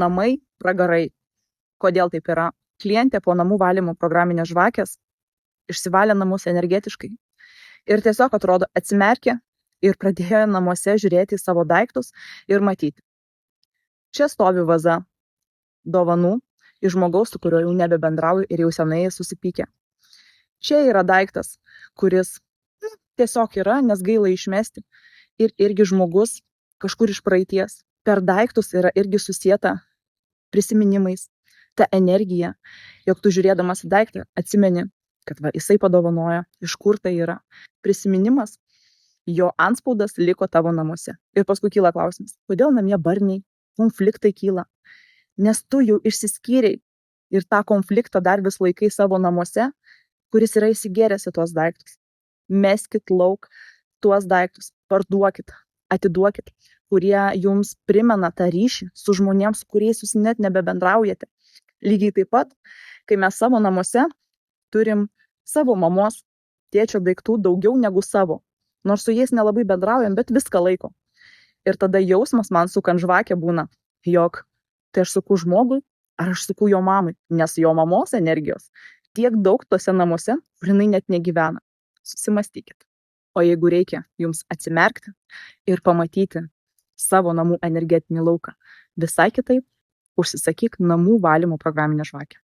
Namai, pragarai. Kodėl taip yra? Klientė po namų valymo programinės žvakės išsivalė namus energetiškai ir tiesiog atrodo atsimerkė ir pradėjo namuose žiūrėti į savo daiktus ir matyti. Čia stovi vaza dovanų iš žmogaus, su kuriuo jau nebebendrauju ir jau senai susipykę. Čia yra daiktas, kuris tiesiog yra, nes gaila išmesti. Ir irgi žmogus kažkur iš praeities. Per daiktus yra irgi susieta prisiminimais, ta energija, jog tu žiūrėdamas į daiktą atsimeni, kad jisai padovanojo, iš kur tai yra. Prisiminimas, jo antspaudas liko tavo namuose. Ir paskui kyla klausimas, kodėl namie barniai, konfliktai kyla? Nes tu jau išsiskyrei ir tą konfliktą dar vis laikai savo namuose, kuris yra įsigėręs į tuos daiktus. Meskit lauk tuos daiktus, parduokit, atiduokit, kurie jums primena tą ryšį su žmonėms, kuriais jūs net nebebendraujate. Lygiai taip pat, kai mes savo namuose turim savo mamos, tėčio daiktų daugiau negu savo, nors su jais nelabai bendraujam, bet viską laiko. Ir tada jausmas man sukant žvakę būna, jog tai aš suku žmogui, ar aš suku jo mamai, nes jo mamos energijos tiek daug tose namuose, kur jinai net negyvena. Susimastykit. O jeigu reikia jums atsimerkti ir pamatyti savo namų energetinį lauką visai kitaip, užsisakyk namų valymo programinę žvakę.